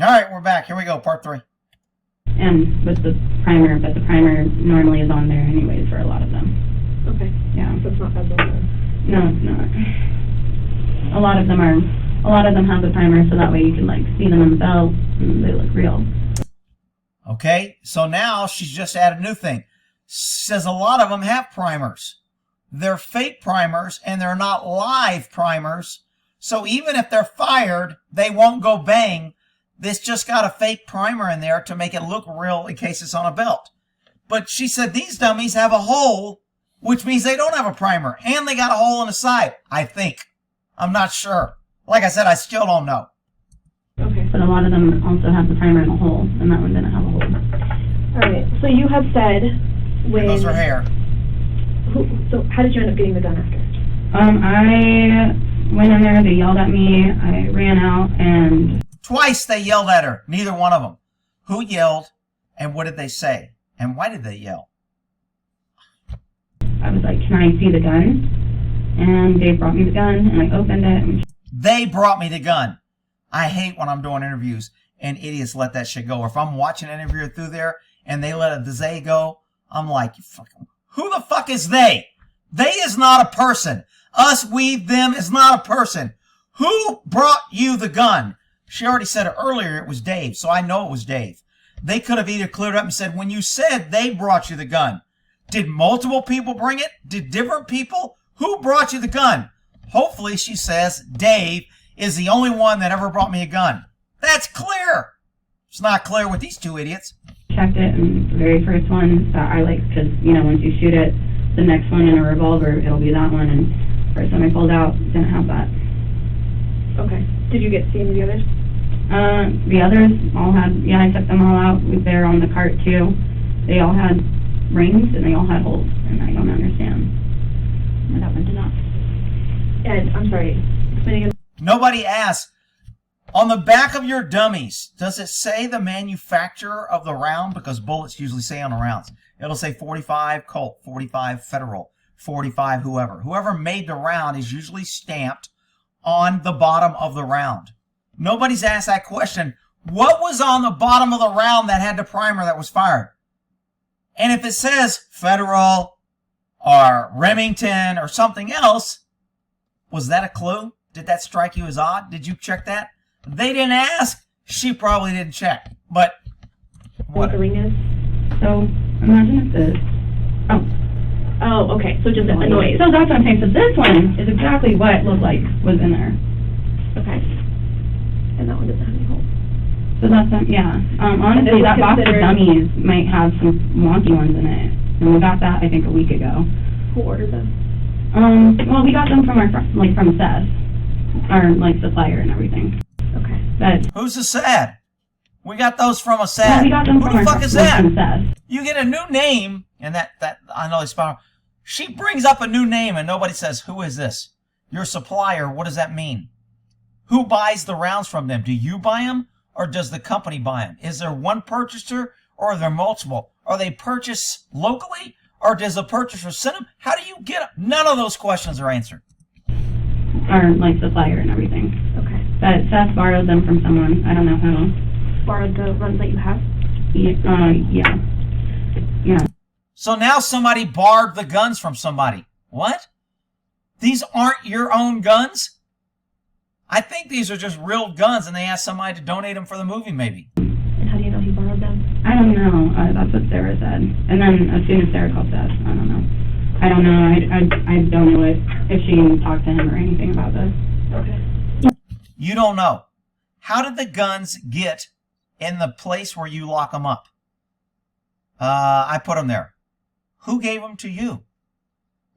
All right, we're back. Here we go, part 3. And with the primer, but the primer normally is on there anyways for a lot of them. Okay. Yeah. So it's not that bad. No, it's not. A lot of them have the primer, so that way you can like see them in the belt and they look real. Okay, so now she's just added a new thing. Says a lot of them have primers. They're fake primers and they're not live primers. So even if they're fired, they won't go bang. This just got a fake primer in there to make it look real in case it's on a belt. But she said these dummies have a hole, which means they don't have a primer. And they got a hole in the side, I think. I'm not sure. Like I said, I still don't know. Okay. But a lot of them also have the primer in a hole, and that one didn't have a hole. All right. So you had said when... Here goes her hair. So how did you end up getting the gun after? I went in there, they yelled at me, I ran out, and... Twice they yelled at her. Neither one of them. Who yelled, and what did they say? And why did they yell? I was like, can I see the gun? And they brought me the gun, and I opened it. And... They brought me the gun. I hate when I'm doing interviews and idiots let that shit go. Or if I'm watching an interview through there and they let a they go, I'm like, who the fuck is they? They is not a person. Us, we, them is not a person. Who brought you the gun? She already said it earlier it was Dave, so I know it was Dave. They could have either cleared up and said, when you said they brought you the gun, did multiple people bring it? Did different people? Who brought you the gun? Hopefully she says Dave is the only one that ever brought me a gun. That's clear. It's not clear with these two idiots. Checked it, and the very first one that I like, because, you know, once you shoot it, the next one in a revolver, it'll be that one, and first time I pulled out, didn't have that. Okay. Did you get to see any of the others? The others all had, yeah, I took them all out. They're on the cart too. They all had rings and they all had holes, and I don't understand. And that one did not. And I'm sorry, explain again. Nobody asked. On the back of your dummies, does it say the manufacturer of the round? Because bullets usually say on the rounds. It'll say 45 Colt, 45 Federal, 45 whoever. Whoever made the round is usually stamped on the bottom of the round. Nobody's asked that question. What was on the bottom of the round that had the primer that was fired? And if it says Federal or Remington or something else, was that a clue? Did that strike you as odd? Did you check that? They didn't ask. She probably didn't check. But What the ring is? So imagine if this. Oh, okay. So just a noise. So that's what I'm saying. So this one is exactly what it looked like was in there. Okay. And that one doesn't have any holes. So that's, yeah. Honestly, that box of dummies might have some wonky ones in it. And we got that, I think, a week ago. Who ordered them? Well, we got them from our, from Seth. Our, supplier and everything. Okay. But who's the sad? We got those from a sad. well, we got them Who from the fuck is that? From Seth. You get a new name, and that I know they spell. She brings up a new name, and nobody says, who is this? Your supplier, what does that mean? Who buys the rounds from them? Do you buy them, or does the company buy them? Is there one purchaser, or are there multiple? Are they purchased locally, or does the purchaser send them? How do you get them? None of those questions are answered. Our, supplier and everything. Okay. But Seth borrowed them from someone. I don't know who. Borrowed the runs that you have? Yeah. Yeah. So now somebody borrowed the guns from somebody. What? These aren't your own guns? I think these are just real guns, and they asked somebody to donate them for the movie, maybe. And how do you know he borrowed them? I don't know. That's what Sarah said. And then as soon as Sarah called Seth, I don't know. I don't know. I don't know if she talked to him or anything about this. Okay. You don't know. How did the guns get in the place where you lock them up? I put them there. Who gave them to you?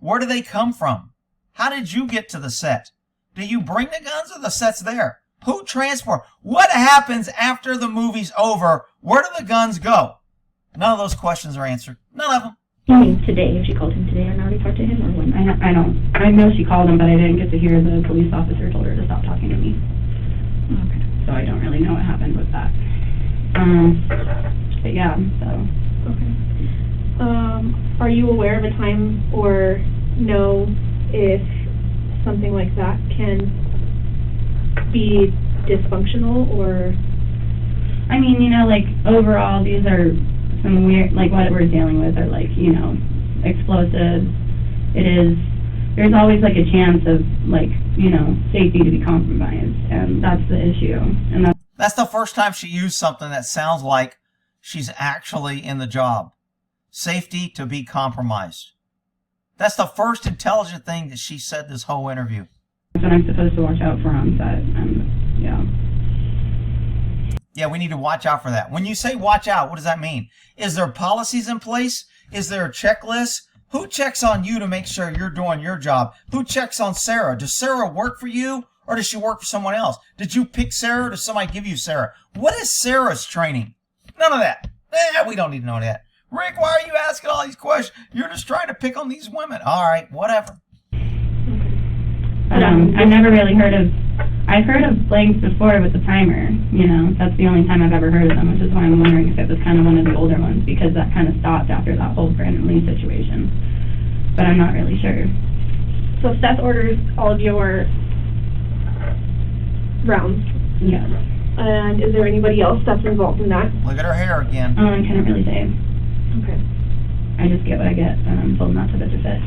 Where do they come from? How did you get to the set? Do you bring the guns or the set's there? Who transport? What happens after the movie's over? Where do the guns go? None of those questions are answered. None of them. You mean today? If she called him today and already talked to him, or when? I don't. I know she called him, but I didn't get to hear the police officer told her to stop talking to me. Okay. So I don't really know what happened with that. But yeah, so. Okay. Are you aware of a time or know if something like that can be dysfunctional or I mean, you know, like, overall, these are some weird, like, what we're dealing with are, like, you know, explosives. There's always, like, a chance of, like, you know, safety to be compromised, and that's the issue. And that's the first time she used something that sounds like she's actually in the job. Safety to be compromised. That's the first intelligent thing that she said this whole interview. That's what I'm supposed to watch out for on set, and, yeah. Yeah, we need to watch out for that. When you say watch out, what does that mean? Is there policies in place? Is there a checklist? Who checks on you to make sure you're doing your job? Who checks on Sarah? Does Sarah work for you, or does she work for someone else? Did you pick Sarah, or does somebody give you Sarah? What is Sarah's training? None of that. We don't need to know that. Rick, why are you asking all these questions? You're just trying to pick on these women. All right, whatever. But I've never really I've heard of blanks before with the timer, you know. That's the only time I've ever heard of them, which is why I'm wondering if it was kind of one of the older ones, because that kind of stopped after that whole Brandon Lee situation. But I'm not really sure. So Seth orders all of your rounds. Yes. And is there anybody else that's involved in that? Look at her hair again. I can't really say. Okay. I just get what I get, and I'm told not to bitch a fit.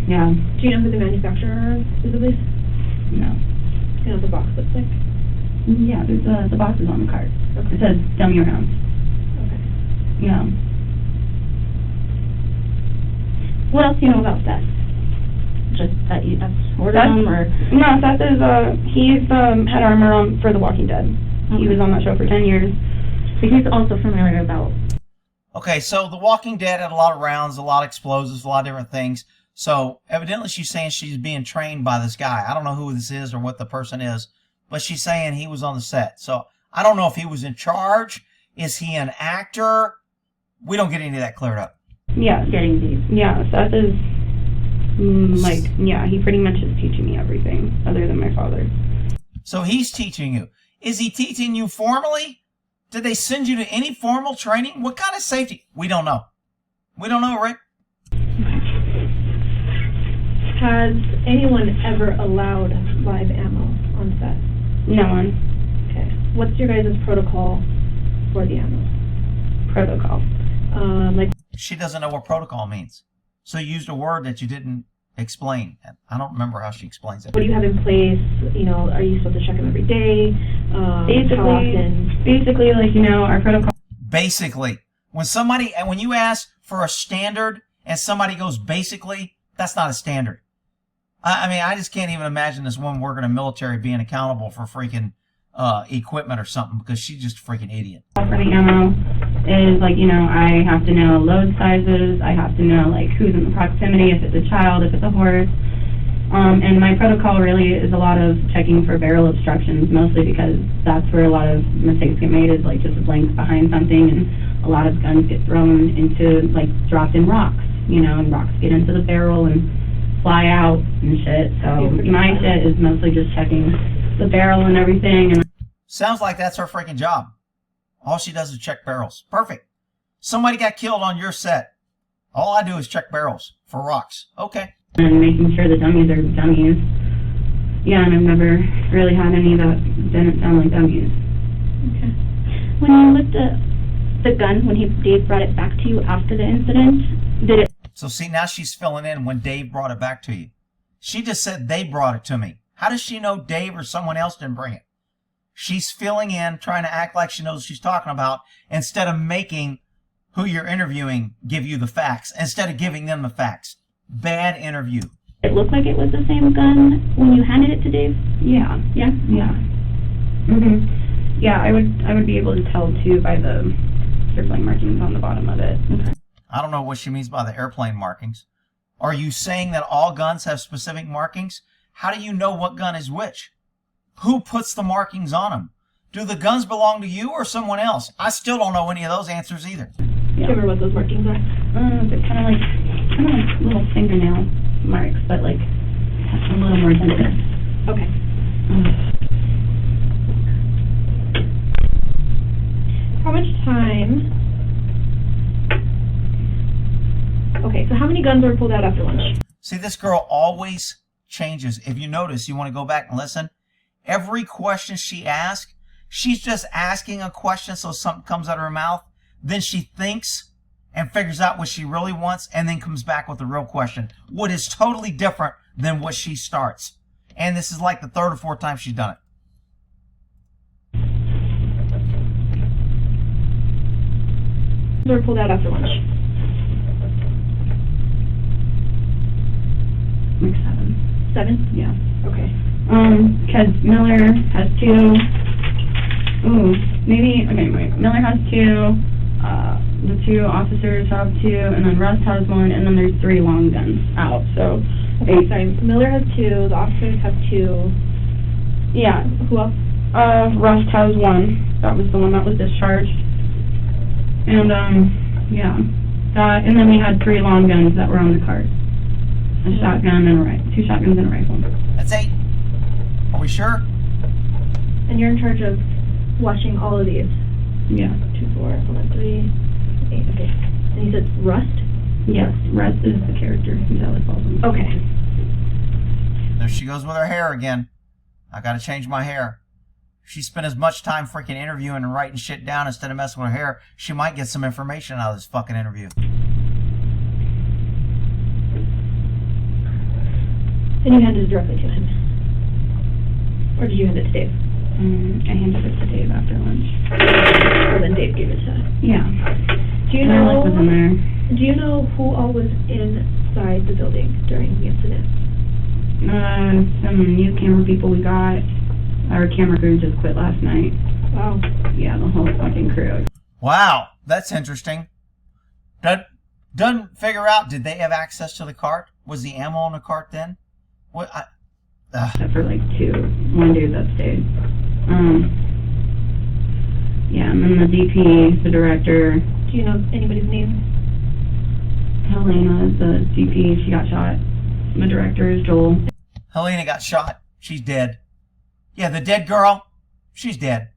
Yeah. Do you know who the manufacturer is, at least? No. You know what the box looks like? Yeah, there's the boxes on the cart. Okay. It says dummy rounds. Okay. Yeah. What else do you know about Seth? Just that you ordered him, or? No, Seth is, he's head armor for The Walking Dead. Okay. He was on that show for 10 years. So he's also familiar about... Okay, so The Walking Dead had a lot of rounds, a lot of explosives, a lot of different things. So evidently she's saying she's being trained by this guy. I don't know who this is or what the person is, but she's saying he was on the set. So I don't know if he was in charge. Is he an actor? We don't get any of that cleared up. Yeah. Getting these. Yeah, Seth is, he pretty much is teaching me everything, other than my father. So he's teaching you. Is he teaching you formally? Did they send you to any formal training? What kind of safety? We don't know. We don't know, Rick. Has anyone ever allowed live ammo on set? No one. Okay. What's your guys' protocol for the ammo? Protocol. She doesn't know what protocol means. So you used a word that you didn't explain. I don't remember how she explains it. What do you have in place? You know, are you supposed to check them every day? How often? Basically, like, you know, our protocol. Basically. When you ask for a standard and somebody goes basically, that's not a standard. I mean, I just can't even imagine this woman working in the military being accountable for freaking equipment or something, because she's just a freaking idiot. For the ammo is, like, you know, I have to know load sizes. I have to know, like, who's in the proximity, if it's a child, if it's a horse. And my protocol really is a lot of checking for barrel obstructions, mostly because that's where a lot of mistakes get made, is, like, just a blank behind something, and a lot of guns get thrown into, like, dropped in rocks, you know, and rocks get into the barrel and fly out and shit. So my shit is mostly just checking the barrel and everything. And sounds like that's her freaking job. All she does is check barrels. Perfect. Somebody got killed on your set. All I do is check barrels for rocks. Okay. And making sure the dummies are dummies. Yeah, and I've never really had any that didn't sound like dummies. Okay. When you looked at the gun, when Dave brought it back to you after the incident, did it... So see, now she's filling in when Dave brought it back to you. She just said they brought it to me. How does she know Dave or someone else didn't bring it? She's filling in, trying to act like she knows what she's talking about, instead of making who you're interviewing give you the facts, instead of giving them the facts. Bad interview. It looked like it was the same gun when you handed it to Dave? Yeah. Yeah? Yeah. Mhm. Yeah, I would be able to tell too by the airplane markings on the bottom of it. Okay. I don't know what she means by the airplane markings. Are you saying that all guns have specific markings? How do you know what gun is which? Who puts the markings on them? Do the guns belong to you or someone else? I still don't know any of those answers either. Do you remember what those markings are? They're kind of like little fingernail marks, but like a little more sensitive. Okay. How much time? Okay, so how many guns were pulled out after lunch? See, this girl always changes. If you notice, you want to go back and listen. Every question she asks, she's just asking a question so something comes out of her mouth. Then she thinks and figures out what she really wants and then comes back with the real question. What is totally different than what she starts. And this is like the third or fourth time she's done it. Or pulled out after lunch. Like 7. 7? Yeah. Okay. Because Miller has 2. Wait. Miller has 2. The 2 officers have 2, and then Rust has 1, and then there's 3 long guns out. So, Okay, sorry. Miller has 2, the officers have 2. yeah. Who else? Rust has 1. That was the one that was discharged. And, yeah. That, and then we had 3 long guns that were on the cart. A shotgun and a 2 shotguns and a rifle. That's 8. Are we sure? And you're in charge of watching all of these? Yeah. 2, 4, 1, 3, 8, okay. And you said Rust? Yes, Rust is the character. He's Alec Baldwin. Okay. There she goes with her hair again. I gotta change my hair. If she spent as much time freaking interviewing and writing shit down instead of messing with her hair, she might get some information out of this fucking interview. And you handed it directly to him? Or did you hand it to Dave? I handed it to Dave after lunch. Well, then Dave gave it to... Yeah. Do you Alec was in there. Do you know who all was inside the building during the incident? Some new camera people we got. Our camera crew just quit last night. Wow. Yeah, the whole fucking crew. Wow, that's interesting. Doesn't figure out, did they have access to the cart? Was the ammo on the cart then? What? Except for like 2. 1 dude that stayed. Yeah, and then the DP, the director. Do you know anybody's name? Helena is the DP. She got shot. The director is Joel. Helena got shot. She's dead. Yeah, the dead girl, she's dead.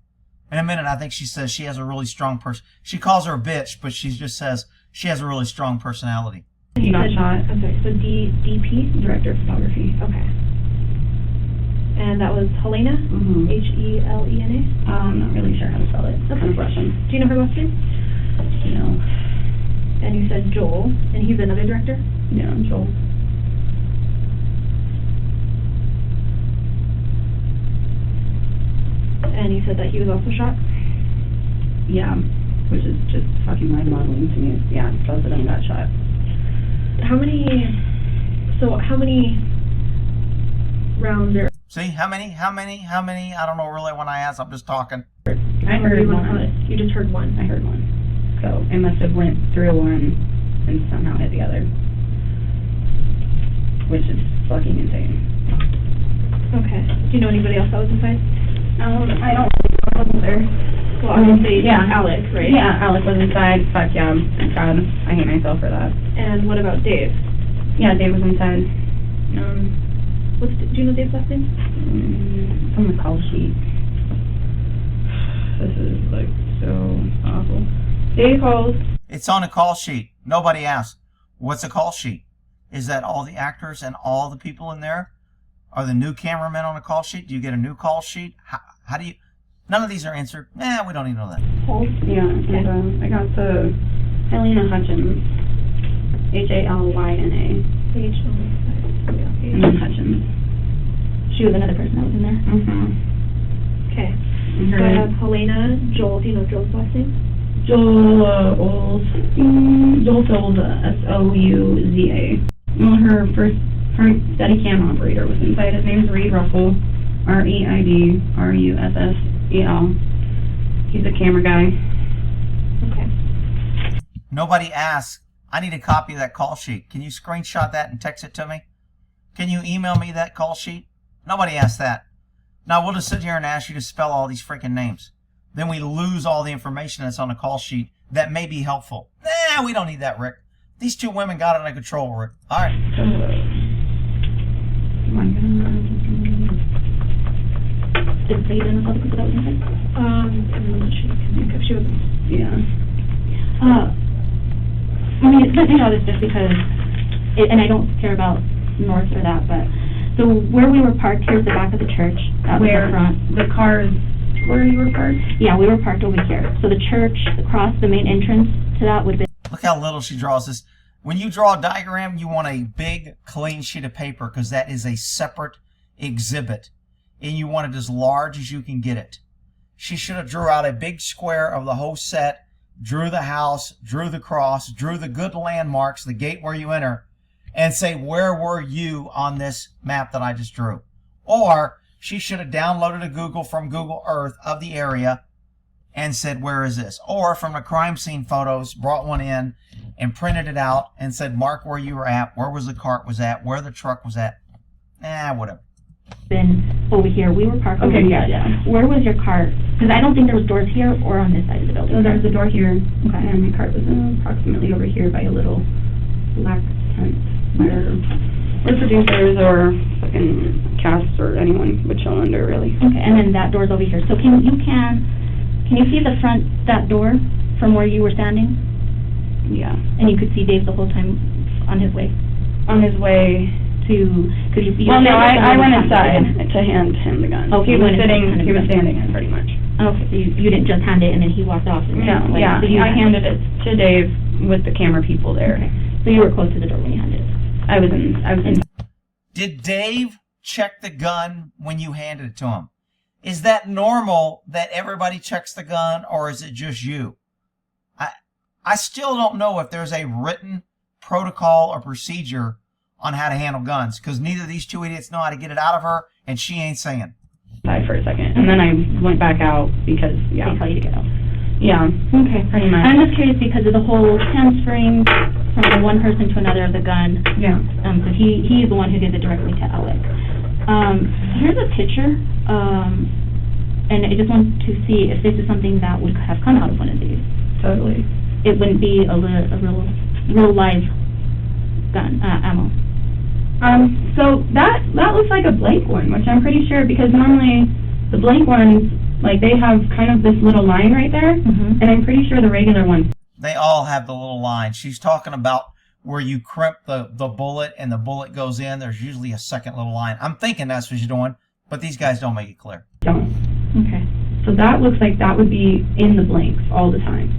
In a minute, I think she says she has a really strong person. She calls her a bitch, but she just says she has a really strong personality. He got shot. I'm sorry, so DP? Director of photography. Okay. And that was Helena? Mm-hmm. Helena? I'm not really sure how to spell it. It's kind of Russian. Do you know her last name? No. And you said Joel, and he's another director? Yeah, Joel. And you said that he was also shot? Yeah, which is just fucking mind-boggling to me. Yeah, both of them got shot. How many rounds are... See, how many? I don't know really when I ask, I'm just talking. I heard one. You just heard one? I heard one. So it must have went through one and somehow hit the other. Which is fucking insane. Okay. Do you know anybody else that was inside? I don't know there. Well, obviously, yeah. Alec, right? Yeah, Alec was inside. Fuck yeah, God, I hate myself for that. And what about Dave? Yeah, Dave was inside. Do you know Dave's last name? It's on the call sheet. This is like so awful. Dave calls. It's on a call sheet. Nobody asked. What's a call sheet? Is that all the actors and all the people in there? Are the new cameramen on a call sheet? Do you get a new call sheet? How do you... None of these are answered. We don't even know that. Yeah, and I got the Helena Hutchins. H-A-L-Y-N-A. And then Hutchins. She was another person that was in there. Mm-hmm. Okay. So I have Helena, Joel. Do you know Joel's last name? Joel Souza, S-O-U-Z-A. Well, her Steadicam operator was inside. His name's Reid Russell, R-E-I-D-R-U-S-S-E-L. He's a camera guy. Okay. Nobody asked. I need a copy of that call sheet. Can you screenshot that and text it to me? Can you email me that call sheet? Nobody asked that. Now we'll just sit here and ask you to spell all these freaking names. Then we lose all the information that's on the call sheet that may be helpful. We don't need that, Rick. These 2 women got it under control, Rick. All right. Did they know other people that was inside? She can think of. She was... Yeah. I mean, it's good to know this just because, and I don't care about north or that, but, so where we were parked, here's the back of the church, that was the front. The cars where you were parked? Yeah, we were parked over here. So the church, across the main entrance to that would have been... Look how little she draws this. When you draw a diagram, you want a big, clean sheet of paper because that is a separate exhibit. And you want it as large as you can get it. She should have drew out a big square of the whole set, drew the house, drew the cross, drew the good landmarks, the gate where you enter, and say, where were you on this map that I just drew? Or she should have downloaded a Google from Google Earth of the area and said, where is this? Or from the crime scene photos, brought one in and printed it out and said, mark where you were at, where was the cart was at, where the truck was at. Whatever. Been over here. We were parked over Okay, here. yeah. Where was your cart? Because I don't think there was doors here or on this side of the building. So there's a door here, Okay. and my cart was approximately over here by a little black tent where producers or fucking casts or anyone would chill under, really. Okay, and then that door's over here. So can you see the front, that door from where you were standing? Yeah. And you could see Dave the whole time on his way On his way to, could you... Well, no, I went inside to hand him the gun. Oh, he you was went inside he was standing in pretty much. Okay, so you didn't just hand it and then he walked off? And No, then yeah, so you I handed it to Dave with the camera people there. Okay, so you were close to the door when you handed it? I was in. Did Dave check the gun when you handed it to him? Is that normal that everybody checks the gun, or is it just you? I still don't know if there's a written protocol or procedure on how to handle guns, because neither of these two idiots know how to get it out of her, and she ain't saying. For a second, and then I went back out because, yeah. They tell you to get out. Yeah. Okay. Pretty much. I'm just curious because of the whole transferring from one person to another of the gun. Yeah. So he's the one who gives it directly to Alec. Here's a picture, and I just want to see if this is something that would have come out of one of these. Totally. It wouldn't be a real live gun, ammo. So that looks like a blank one, which I'm pretty sure, because normally the blank ones, like, they have kind of this little line right there, Mm-hmm. and I'm pretty sure the regular ones. They all have the little line. She's talking about where you crimp the bullet and the bullet goes in. There's usually a second little line. I'm thinking that's what she's doing, but these guys don't make it clear. Don't. Okay. So that looks like that would be in the blanks all the time.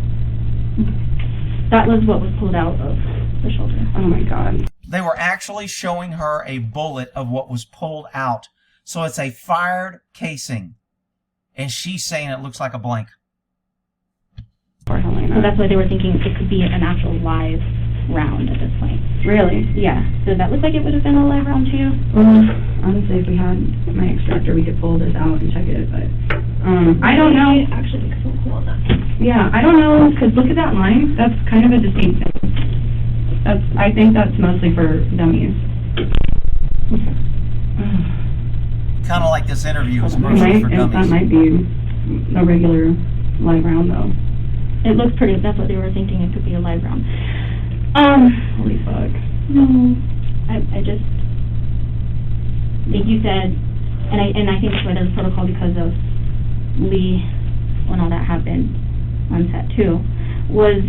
That was what was pulled out of the shoulder. Oh my god. They were actually showing her a bullet of what was pulled out. So it's a fired casing. And she's saying it looks like a blank. Poor Helena. So that's why they were thinking it could be an actual live round at this point. Really? Yeah. Does that look like it would have been a live round to you? Honestly, if we had my extractor, we could pull this out and check it, but I don't know. It actually looks so cool though. Yeah, I don't know, because look at that line. That's kind of a distinct thing. I think that's mostly for dummies. Kind of like this interview is That mostly for dummies. might be a regular live round, though. It looks pretty. That's what they were thinking. It could be a live round. Holy fuck. No. I just think you said, and I think that's why there's a protocol, because of Lee, when all that happened on set too. Was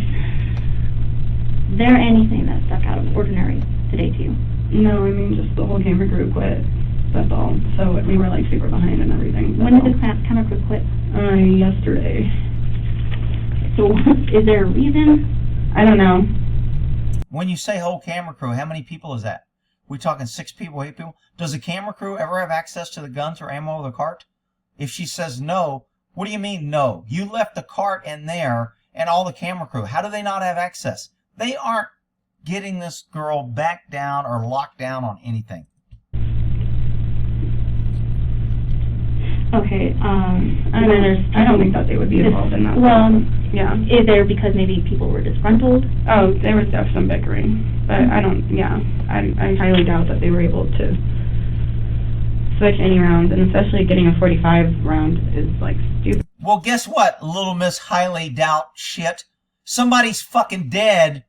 there anything that stuck out of ordinary today to you? No, I mean, just the whole camera crew quit. That's all. So we were, like, super behind and everything. When did the camera crew quit? Yesterday. So, is there a reason? I don't know. When you say whole camera crew, how many people is that? We talking 6 people, 8 people? Does the camera crew ever have access to the guns or ammo of the cart? If she says no, what do you mean no? You left the cart in there and all the camera crew. How do they not have access? They aren't getting this girl back down or locked down on anything. Okay, I don't think that they would be involved in that. Well, yeah. is there because maybe people were disgruntled? Oh, there was definitely some bickering, but I highly doubt that they were able to switch any rounds, and especially getting a 45 round is, like, stupid. Well, guess what, little Miss Highly Doubt shit? Somebody's fucking dead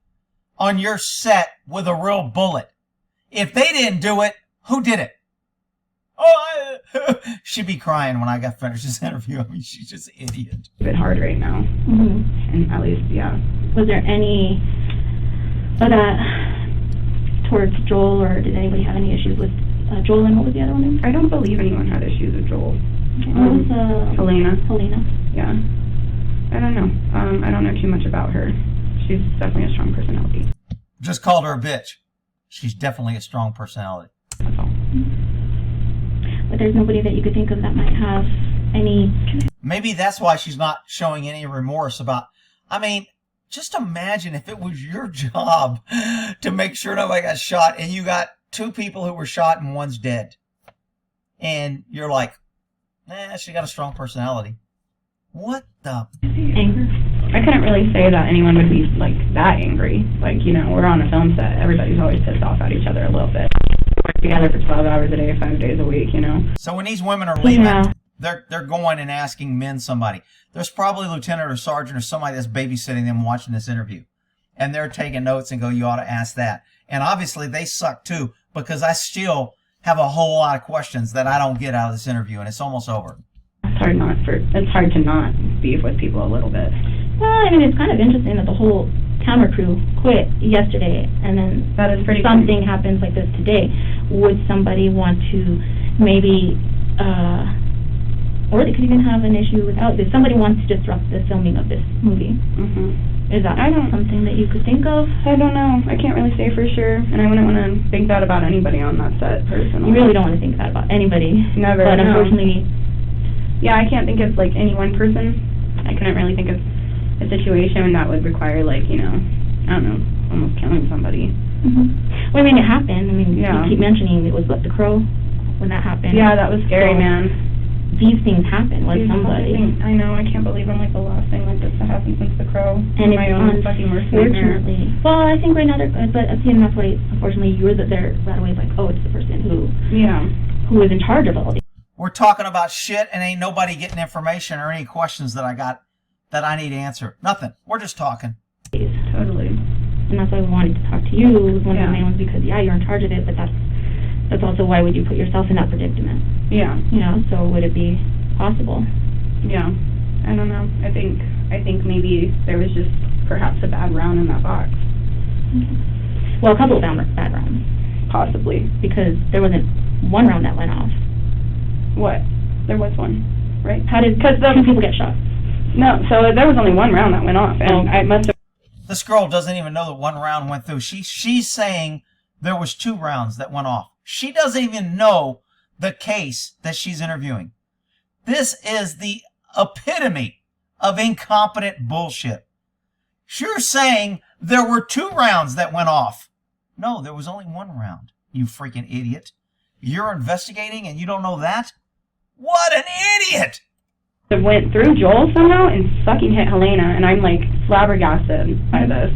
on your set with a real bullet. If they didn't do it, who did it? Oh, she'd be crying when I got finished this interview. I mean, she's just an idiot. A bit hard right now, Mm-hmm. and at least, yeah. Was there any of that towards Joel, or did anybody have any issues with Joel, and what was the other one? I don't believe anyone had issues with Joel. What was Helena. Helena? Yeah. I don't know. I don't know too much about her. She's definitely a strong personality. Just called her a bitch. She's definitely a strong personality. That's all. But there's nobody that you could think of that might have any... Maybe that's why she's not showing any remorse about... I mean, just imagine if it was your job to make sure nobody got shot and you got 2 people who were shot and one's dead. And you're like, she got a strong personality. What the... anger? I couldn't really say that anyone would be, like, that angry. Like, you know, we're on a film set. Everybody's always pissed off at each other a little bit. We're together for 12 hours a day, 5 days a week, you know? So when these women are leaving, Yeah. they're going and asking men somebody. There's probably a lieutenant or sergeant or somebody that's babysitting them watching this interview. And they're taking notes and go, you ought to ask that. And obviously they suck too, because I still have a whole lot of questions that I don't get out of this interview, and it's almost over. It's hard to not beef with people a little bit. Well, I mean, it's kind of interesting that the whole camera crew quit yesterday, and then That is pretty something happens like this today. Would somebody want to maybe, or they could even have an issue without this. Somebody wants to disrupt the filming of this movie. Mm-hmm. Is that something that you could think of? I don't know. I can't really say for sure, and I wouldn't want to think that about anybody on that set, personally. You really don't want to think that about anybody. Never, But no. unfortunately, Yeah, I can't think of, like, any one person. I couldn't really think of a situation that would require, like, you know, I don't know, almost killing somebody. well, I mean, it happened. I mean, Yeah. you keep mentioning it was what, The Crow when that happened. Yeah, that was scary, So, man. These things happen with somebody. I know, I can't believe I'm, like, the last thing like this to happen since The Crow. And my it's own fucking worst nightmare. unfortunately, well, I think right now they're good, but I think that's why, unfortunately, you're there right away, like, oh, it's the person who Yeah. is in charge of all these. We're talking about shit and ain't nobody getting information or any questions that I got that I need to answer. Nothing. We're just talking. Totally. And that's why we wanted to talk to you, was one of Yeah. the main ones, because, yeah, you're in charge of it, but that's also why would you put yourself in that predicament, Yeah. you know, so would it be possible? Yeah. I don't know. I think maybe there was just perhaps a bad round in that box. Well, a couple of bad rounds, Possibly. because there wasn't one round that went off. What? There was one, right? How did 'Cause the- 2 people get shot? No, so there was only one round that went off, and Oh. I must have... This girl doesn't even know that one round went through. She's saying there was 2 rounds that went off. She doesn't even know the case that she's interviewing. This is the epitome of incompetent bullshit. You're saying there were 2 rounds that went off. No, there was only 1 round, you freaking idiot. You're investigating and you don't know that? What an idiot! It went through Joel somehow and fucking hit Helena, and I'm, like, flabbergasted by this.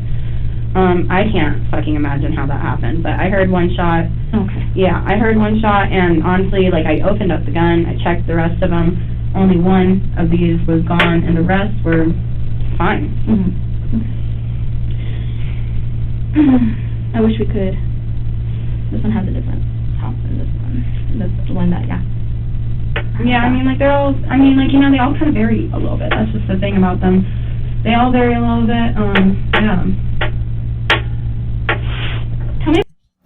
I can't fucking imagine how that happened, but I heard one shot. Okay. Yeah, I heard one shot, and honestly, like, I opened up the gun, I checked the rest of them. Only one of these was gone, and the rest were fine. I wish we could. This one has a different top than this one. This one that, yeah. Yeah, I mean, like, they all kind of vary a little bit. That's just the thing about them. They all vary a little bit, yeah.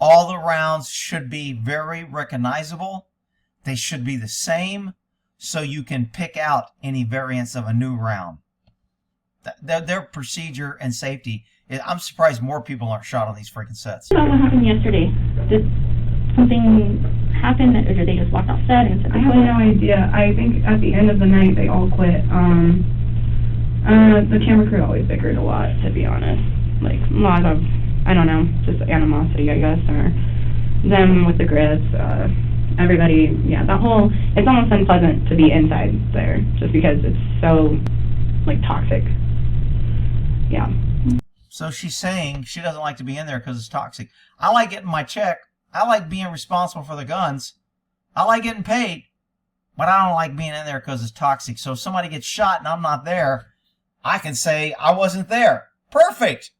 All the rounds should be very recognizable. They should be the same, so you can pick out any variants of a new round. Their procedure and safety, I'm surprised more people aren't shot on these freaking sets. About what happened yesterday. Did something happen, or did they just walk off set and said I they have quit? no idea. I think at the end of the night, they all quit. The camera crew always bickered a lot, to be honest. Like, a lot of, I don't know, just animosity, I guess, or them with the grits, everybody, yeah, that whole, it's almost unpleasant to be inside there, just because it's so, like, toxic. Yeah. So she's saying she doesn't like to be in there because it's toxic. I like getting my check. I like being responsible for the guns. I like getting paid. But I don't like being in there because it's toxic. So if somebody gets shot and I'm not there, I can say I wasn't there. Perfect.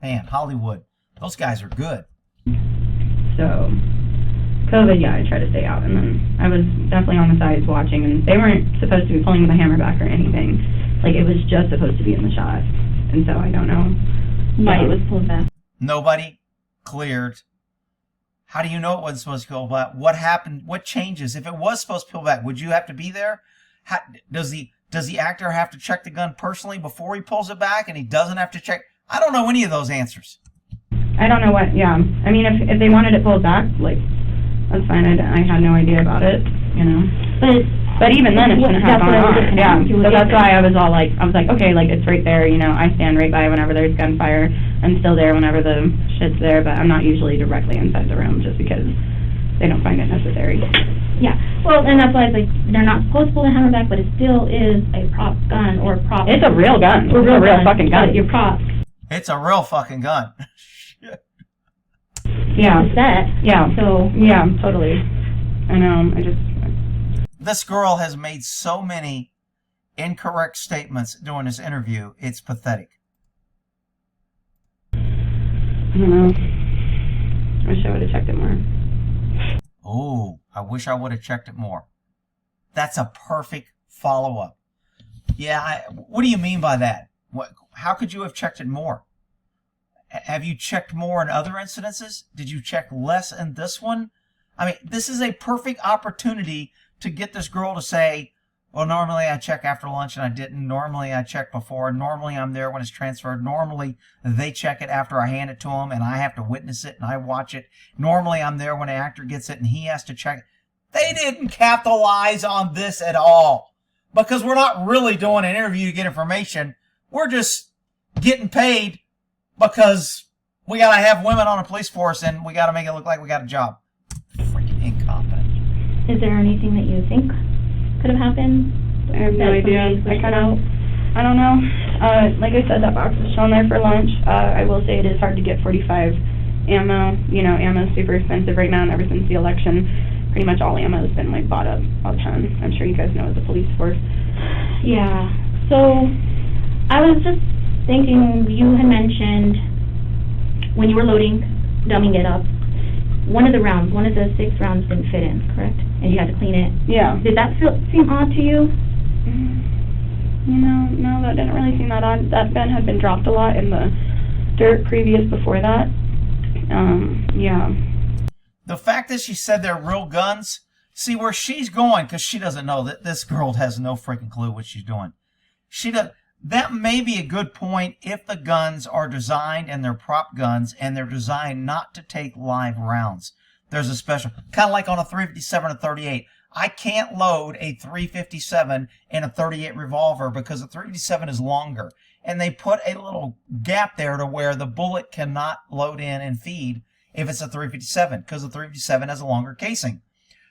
Man, Hollywood. Those guys are good. So, COVID, yeah, I try to stay out. And then I was definitely on the sides watching, and they weren't supposed to be pulling the hammer back or anything. Like, it was just supposed to be in the shot. And so I don't know Why it was pulled back. Nobody cleared. How do you know it wasn't supposed to go back? What happened? What changes? If it was supposed to pull back, would you have to be there? Does the actor have to check the gun personally before he pulls it back, and he doesn't have to check? I don't know any of those answers. I don't know what, yeah. I mean, if they wanted it pulled back, like, that's fine. I had no idea about it, you know. But even then, it shouldn't have gone on. Yeah, so that's why I was like, okay, like, it's right there, you know. I stand right by whenever there's gunfire. I'm still there whenever the shit's there, but I'm not usually directly inside the room just because they don't find it necessary. Yeah, well, and that's why it's like, they're not supposed to pull the hammer back, but it still is a prop gun or a prop. It's a real gun. It's a real fucking gun. Your prop. It's a real fucking gun. Yeah. It's set. Yeah. So. Yeah, totally. I know. This girl has made so many incorrect statements during this interview. It's pathetic. I don't know. I wish I would have checked it more. Oh, I wish I would have checked it more. That's a perfect follow-up. Yeah, what do you mean by that? How could you have checked it more? Have you checked more in other incidences? Did you check less in this one? I mean, this is a perfect opportunity to get this girl to say, well, normally I check after lunch and I didn't. Normally I check before. Normally I'm there when it's transferred. Normally they check it after I hand it to them and I have to witness it and I watch it. Normally I'm there when the actor gets it and he has to check it. They didn't capitalize on this at all because we're not really doing an interview to get information. We're just getting paid because we got to have women on a police force and we got to make it look like we got a job. Freaking incompetent. Is there anything that you think could have happened? I have no idea. I don't know. Like I said, that box was shown there for lunch. I will say it is hard to get 45 ammo. You know, ammo is super expensive right now, and ever since the election, pretty much all ammo has been, like, bought up a ton. I'm sure you guys know as a police force. Yeah. So, I was just thinking, you had mentioned when you were loading, dumbing it up, one of the 6 rounds didn't fit in, correct? And you had to clean it. Yeah. Did that seem odd to you? You know, no, that didn't really seem that odd. That bin had been dropped a lot in the dirt previous before that. Yeah. The fact that she said they're real guns, see where she's going, because she doesn't know that this girl has no freaking clue what she's doing. That may be a good point if the guns are designed and they're prop guns and they're designed not to take live rounds. There's a special, kind of like on a 357 or 38. I can't load a 357 in a 38 revolver because the 357 is longer. And they put a little gap there to where the bullet cannot load in and feed if it's a 357 because the 357 has a longer casing.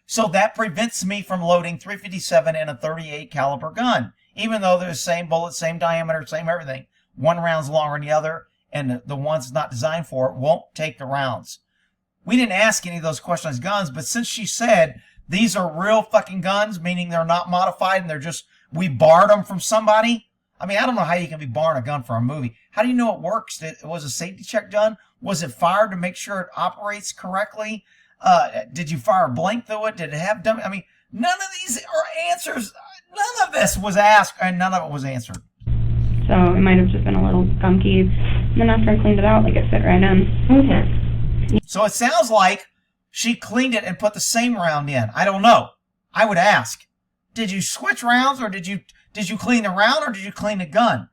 So that prevents me from loading 357 in a 38 caliber gun. Even though they're the same bullet, same diameter, same everything. One round's longer than the other, and the one's not designed for it won't take the rounds. We didn't ask any of those questions on guns, but since she said these are real fucking guns, meaning they're not modified and they're just, we borrowed them from somebody. I mean, I don't know how you can be borrowing a gun for a movie. How do you know it works? Was a safety check done? Was it fired to make sure it operates correctly? Did you fire a blank through it? Did it have dummy? I mean, none of these are answers. None of this was asked, and none of it was answered. So it might have just been a little gunky. And then after I cleaned it out, like, it fit right in. Okay. So it sounds like she cleaned it and put the same round in. I don't know. I would ask, did you switch rounds, or did you clean the round, or did you clean the gun?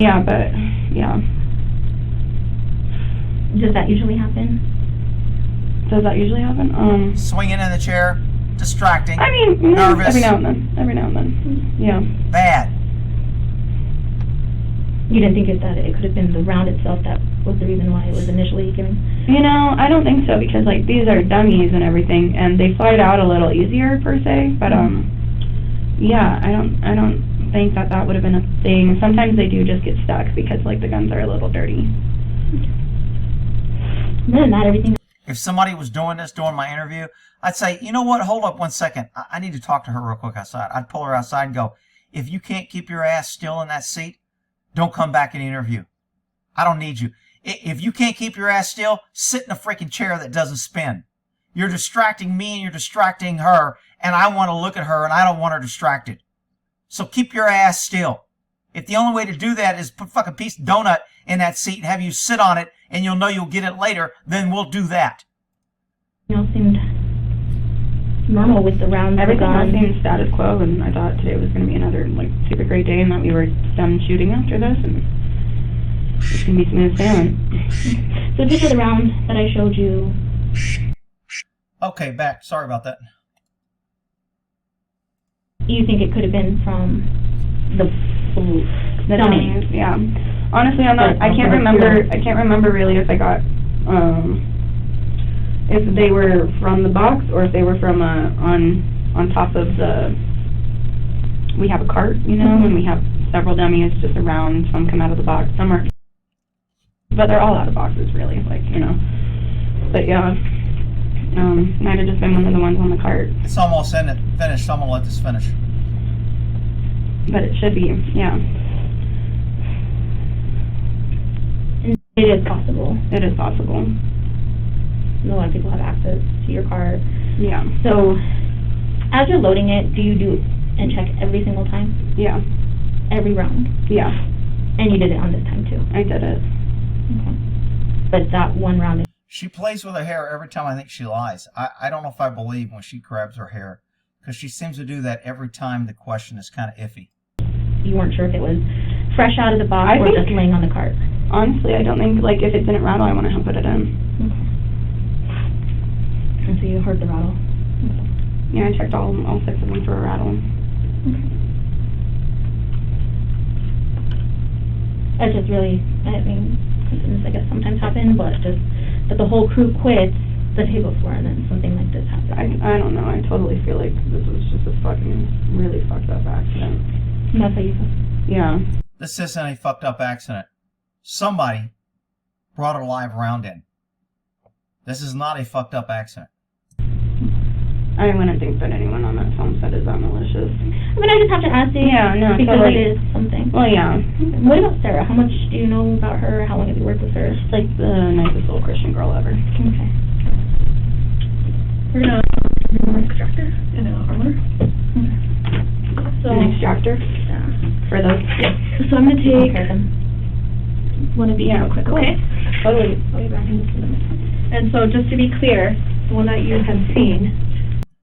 Yeah, but, yeah. Does that usually happen? Does that usually happen? Swinging in the chair, distracting, I mean, nervous. Every now and then. Yeah. Bad. You didn't think that it could have been the round itself that was the reason why it was initially given? You know, I don't think so, because, like, these are dummies and everything, and they slide out a little easier, per se, but, yeah, I don't think that would have been a thing. Sometimes they do just get stuck because, like, the guns are a little dirty. Other than that, everything... If somebody was doing this during my interview, I'd say, you know what, hold up 1 second. I need to talk to her real quick outside. I'd pull her outside and go, if you can't keep your ass still in that seat, don't come back in the interview. I don't need you. If you can't keep your ass still, sit in a freaking chair that doesn't spin. You're distracting me and you're distracting her, and I want to look at her and I don't want her distracted. So keep your ass still. If the only way to do that is put a fucking piece of donut in that seat and have you sit on it and you'll know you'll get it later, then we'll do that. You all seemed normal with the rounds. Everything else gone. seemed status quo, and I thought today was going to be another, like, super great day and that we were done shooting after this, and it's going to be smooth sailing. So just for the round that I showed you. Okay, back. Sorry about that. You think it could have been from the dummies? Yeah. Honestly, I can't remember really if I got, if they were from the box or if they were from on top of the. We have a cart, you know, and we have several dummies just around. Some come out of the box, some are, but they're all out of boxes, really. Like, you know. But yeah, might have just been one of the ones on the cart. It's almost finished, so I'm gonna let this finish. But it should be, yeah. It is possible. It is possible. A lot of people have access to your car. Yeah. So, as you're loading it, do you do and check every single time? Yeah. Every round? Yeah. And you did it on this time, too? I did it. Okay. But that one round... She plays with her hair every time. I think she lies. I don't know if I believe when she grabs her hair, because she seems to do that every time the question is kind of iffy. You weren't sure if it was fresh out of the box or just laying on the cart? Honestly, I don't think, like, if it didn't rattle, I wouldn't have put it in. Okay. And so you heard the rattle? Okay. Yeah, I checked all 6 of them for a rattle. Okay. That's just really, I mean, coincidence, I guess, sometimes happen, but just that the whole crew quits the day before and then something like this happens. I don't know. I totally feel like this was just a fucking really fucked up accident. And that's how you feel? Yeah. This isn't a fucked up accident. Somebody brought a live round in. This is not a fucked up accident. I wouldn't think that anyone on that film set is that malicious. I mean, I just have to ask you. Yeah, no, because totally. it is something. Well, yeah. What about Sarah? How much do you know about her? How long have you worked with her? She's like the nicest little Christian girl ever. Okay. We're gonna an extractor and an armor. Okay. So, An extractor? yeah. For those? Yeah. So I'm gonna take Compare them. one of these real quick, okay? Totally. I'll be back in just a minute. And so just to be clear, the one that you had seen,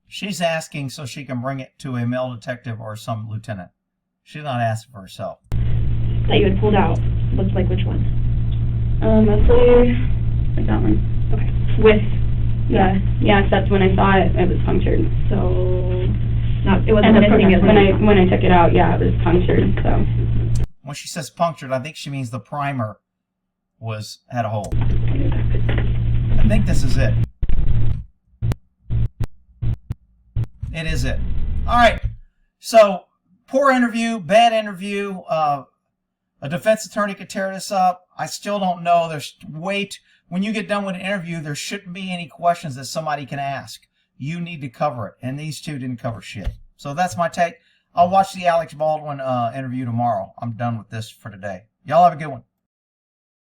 She's asking so she can bring it to a male detective or some lieutenant. She's not asking for herself. that you had pulled out, looks like which one? Mostly like that one. Okay. With Yeah. Yeah, except when I saw it, it was punctured. So, not, it wasn't And the missing as When I took it out, yeah, it was punctured, so. When she says punctured, I think she means the primer had a hole. I think this is it. It is it. All right. So, poor interview, bad interview. A defense attorney could tear this up. I still don't know. When you get done with an interview, there shouldn't be any questions that somebody can ask. You need to cover it. And these two didn't cover shit. So that's my take. I'll watch the Alec Baldwin interview tomorrow. I'm done with this for today. Y'all have a good one.